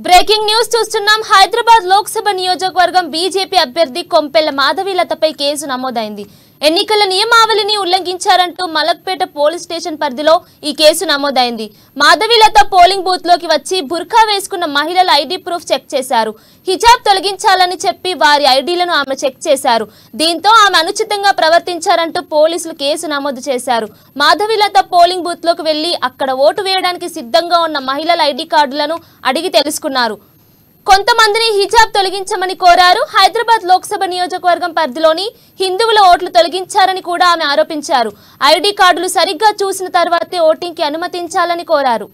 Breaking news చూస్తున్నాం. హైదరాబాద్ లోక్సభ నియోజకవర్గం BJP అభ్యర్థి కొంపెల్ల మాధవీలతపై కేసు నమోదైంది. ఎన్నికల నియమావళిని ఉల్లంఘించారంటూ మలక్పేట పోలీస్ స్టేషన్ పరిధిలో ఈ కేసు నమోదైంది. మాధవీలత పోలింగ్ బూత్ లోకి వచ్చి బుర్ఖా వేసుకున్న మహిళల ఐడి ప్రూఫ్ చెక్ చేశారు. హిజాబ్ తొలగించాలని చెప్పి వారి ఐడీలను ఆమె చెక్ చేశారు. దీంతో ఆమె అనుచితంగా ప్రవర్తించారంటూ పోలీసులు కేసు నమోదు చేశారు. మాధవీలత పోలింగ్ బూత్ లోకి వెళ్లి అక్కడ ఓటు వేయడానికి సిద్ధంగా ఉన్న మహిళల ఐడి కార్డులను అడిగి తెలుసుకున్నారు. కొంతమందిని హిజాబ్ తొలగించమని కోరారు. హైదరాబాద్ లోక్సభ నియోజకవర్గం పరిధిలోని హిందువుల ఓట్లు తొలగించారని కూడా ఆమె ఆరోపించారు. ఐడి కార్డులు సరిగ్గా చూసిన తర్వాతే ఓటింగ్ కి అనుమతించాలని కోరారు.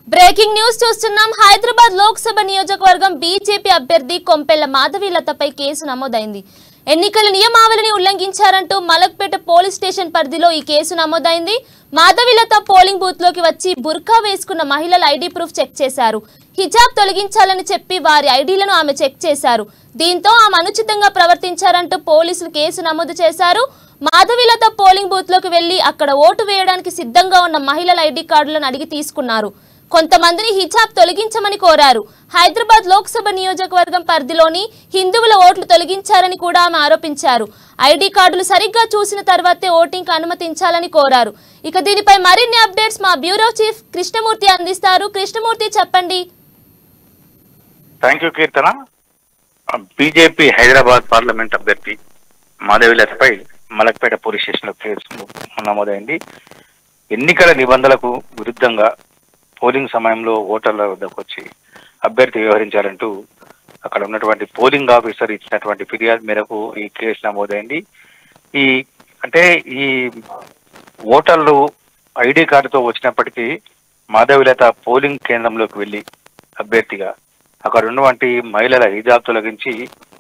బ్రేకింగ్ న్యూస్ చూస్తున్నాం. హైదరాబాద్ లోక్సభ నియోజకవర్గం బీజేపీ అభ్యర్థి కొంపెల్ల మాధవీలతపై కేసు నమోదైంది. ఎన్నికల నియమావళిని ఉల్లంఘించారంటూ మలక్పేట పోలీస్ స్టేషన్ పరిధిలో ఈ కేసు నమోదైంది. మాధవీలత పోలింగ్ బూత్ లోకి వచ్చి బుర్ఖా వేసుకున్న మహిళల ఐడి ప్రూఫ్ చెక్ చేశారు. హిజాబ్ తొలగించాలని చెప్పి వారి ఐడీలను ఆమె చెక్ చేశారు. దీంతో ఆమె అనుచితంగా ప్రవర్తించారంటూ పోలీసులు కేసు నమోదు చేశారు. మాధవీలత పోలింగ్ బూత్ లోకి వెళ్లి అక్కడ ఓటు వేయడానికి సిద్ధంగా ఉన్న మహిళల ఐడి కార్డులను అడిగి తీసుకున్నారు. కొంతమందిని హిజాబ్ తొలగించమని కోరారు. హైదరాబాద్ లోక్సభ నియోజకవర్గం పరిధిలోని హిందువుల ఓట్లు తొలగించారని కూడా ఆమె ఆరోపించారు. ఐడి కార్డులు సరిగ్గా చూసిన తర్వాతే ఓటింగ్ కు అనుమతించాలని కోరారు. ఇక దీనిపై మరిన్ని అప్డేట్స్ మా బ్యూరో చీఫ్ కృష్ణమూర్తి అందిస్తారు. కృష్ణమూర్తి, చెప్పండి. Thank you Keerthana. BJP Hyderabad parliament అభ్యర్థి మాధవీలతపై మలక్పేట పోలీస్ స్టేషన్ లో కేసు నమోదైంది. ఎన్నికల నిబంధనలకు విరుద్ధంగా పోలింగ్ సమయంలో ఓటర్ల వద్దకు వచ్చి అభ్యర్థి వ్యవహరించారంటూ అక్కడ ఉన్నటువంటి పోలింగ్ ఆఫీసర్ ఇచ్చినటువంటి ఫిర్యాదు మేరకు ఈ కేసు నమోదైంది. ఈ ఓటర్లు ఐడి కార్డుతో వచ్చినప్పటికీ మాధవీలత పోలింగ్ కేంద్రంలోకి వెళ్లి అభ్యర్థిగా అక్కడ ఉన్నటువంటి మహిళల హిజాబ్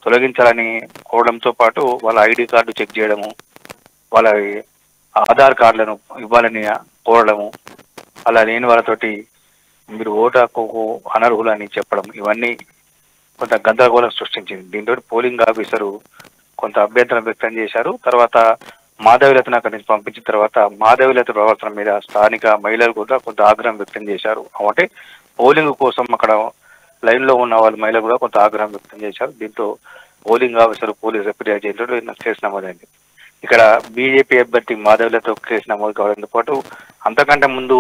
తొలగించాలని కోరడంతో పాటు వాళ్ళ ఐడి కార్డు చెక్ చేయడము, వాళ్ళ ఆధార్ కార్డులను ఇవ్వాలని కోరడము, అలా లేని వాళ్ళతోటి మీరు ఓటు హక్కుకు అనర్హులని చెప్పడం, ఇవన్నీ కొంత గందరగోళం సృష్టించింది. దీంతో పోలింగ్ ఆఫీసరు కొంత అభ్యంతరం వ్యక్తం చేశారు. తర్వాత మాధవీలతను అక్కడి నుంచి పంపించిన తర్వాత మాధవీలత ప్రవర్తన మీద స్థానిక మహిళలు కూడా కొంత ఆగ్రహం వ్యక్తం చేశారు. అంటే పోలింగ్ కోసం అక్కడ లైన్ లో ఉన్న వాళ్ళ మహిళలు కూడా కొంత ఆగ్రహం వ్యక్తం చేశారు. దీంతో పోలింగ్ ఆఫీసర్ పోలీసు ఫిర్యాదు చేయడంతో కేసు నమోదైంది. ఇక్కడ బీజేపీ అభ్యర్థి మాధవీలత కేసు నమోదు కావడంతో పాటు అంతకంటే ముందు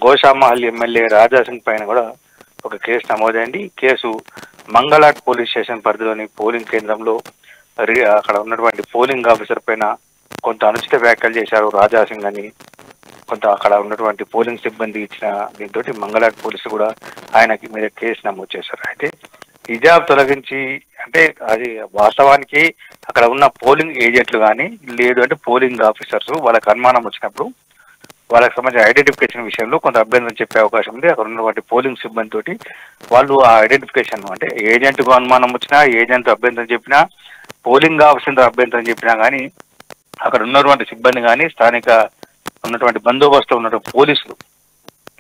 గోషామహల్ ఎమ్మెల్యే రాజాసింగ్ పైన కూడా ఒక కేసు నమోదైంది. కేసు మంగళాట్ పోలీస్ స్టేషన్ పరిధిలోని పోలింగ్ కేంద్రంలో అక్కడ ఉన్నటువంటి పోలింగ్ ఆఫీసర్ పైన కొంత అనుచిత వ్యాఖ్యలు చేశారు రాజాసింగ్ అని కొంత అక్కడ ఉన్నటువంటి పోలింగ్ సిబ్బంది ఇచ్చిన దీంతో మంగళాట్ పోలీసులు కూడా ఆయనకి మీద కేసు నమోదు చేశారు. అయితే హిజాబ్ తొలగించి అంటే అది వాస్తవానికి అక్కడ ఉన్న పోలింగ్ ఏజెంట్లు కానీ లేదు అంటే పోలింగ్ ఆఫీసర్స్ వాళ్ళకి అనుమానం వచ్చినప్పుడు వాళ్ళకి సంబంధించిన ఐడెంటిఫికేషన్ విషయంలో కొంత అభ్యంతరం చెప్పే అవకాశం ఉంది. అక్కడ ఉన్నటువంటి పోలింగ్ సిబ్బంది తోటి వాళ్ళు ఆ ఐడెంటిఫికేషన్ అంటే ఏజెంట్కు అనుమానం వచ్చినా, ఏజెంట్ అభ్యంతరం చెప్పినా, పోలింగ్ ఆఫీసర్ అభ్యంతరం చెప్పినా కానీ అక్కడ ఉన్నటువంటి సిబ్బంది కానీ స్థానిక ఉన్నటువంటి బందోబస్తు ఉన్నటువంటి పోలీసులు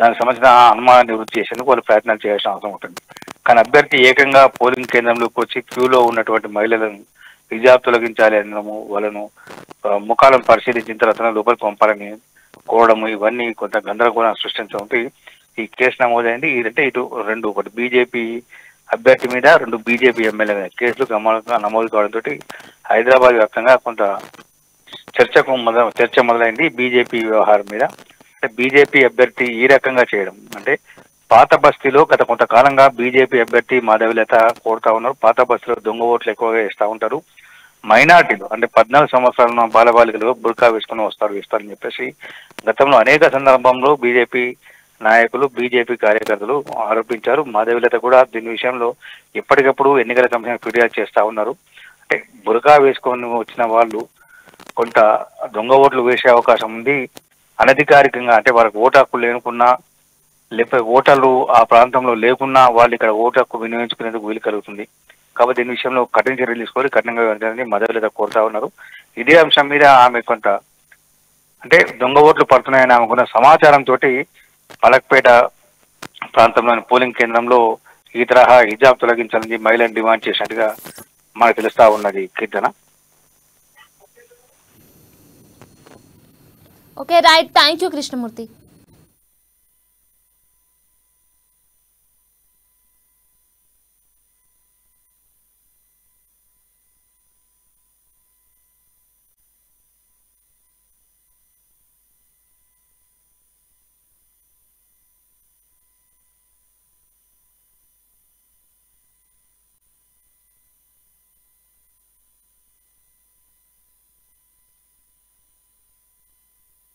దానికి సంబంధించిన అనుమానాన్ని నివృత్తి చేసేందుకు వాళ్ళు ప్రయత్నాలు చేయాల్సిన అవసరం ఉంటుంది. కానీ అభ్యర్థి ఏకంగా పోలింగ్ కేంద్రంలోకి వచ్చి క్యూలో ఉన్నటువంటి మహిళలను హిజాబ్ తొలగించాలి అనడము, వాళ్ళను ముఖాలను పరిశీలించిన తర్వాత లోపలికి పంపాలని కోవడం ఇవన్నీ కొంత గందరగోళం సృష్టించడంతో ఈ కేసు నమోదైంది. ఇదంటే ఇటు రెండు, ఒకటి బీజేపీ అభ్యర్థి మీద, రెండు బీజేపీ ఎమ్మెల్యే మీద కేసులు నమోదు కావడంతో హైదరాబాద్ వ్యాప్తంగా కొంత చర్చ మొదలైంది బీజేపీ వ్యవహారం మీద. అంటే బీజేపీ అభ్యర్థి ఈ రకంగా చేయడం అంటే పాత బస్తీలో గత కొంతకాలంగా బీజేపీ అభ్యర్థి మాధవిలత కోరుతా ఉన్నారు. పాత బస్తీలో దొంగ ఓట్లు ఎక్కువగా వేస్తూ ఉంటారు. మైనార్టీలు అంటే 14 సంవత్సరాల బాలబాలికలు బుర్కా వేసుకుని వస్తారని చెప్పేసి గతంలో అనేక సందర్భంలో బీజేపీ నాయకులు, బీజేపీ కార్యకర్తలు ఆరోపించారు. మాధవిలత కూడా దీని విషయంలో ఎప్పటికప్పుడు ఎన్నికల కమిషన్ ఫిర్యాదు చేస్తా ఉన్నారు. అంటే బురకా వేసుకొని వచ్చిన వాళ్ళు కొంత దొంగ ఓట్లు వేసే అవకాశం ఉంది. అనధికారికంగా అంటే వాళ్ళకి ఓటు హక్కు లేకున్నా, లేకపోతే ఓటర్లు ఆ ప్రాంతంలో లేకున్నా వాళ్ళు ఇక్కడ ఓటు హక్కు వినియోగించుకునేందుకు వీలు కలుగుతుంది. కాబట్టి దీని విషయంలో కఠిన చర్యలు తీసుకొని కఠినంగా వ్యవహరించాలని మాధవిలత కోరుతా ఉన్నారు. ఇదే అంశం మీద ఆమె కొంత అంటే దొంగ ఓట్లు పడుతున్నాయని ఆమెకున్న సమాచారంతో మలక్పేట ప్రాంతంలోని పోలింగ్ కేంద్రంలో ఈ తరహా హిజాబ్ తొలగించాలని మహిళను డిమాండ్ చేసినట్టుగా మనకు తెలుస్తా ఉన్నది. Keerthana. Okay right, thank you Krishnamurthy.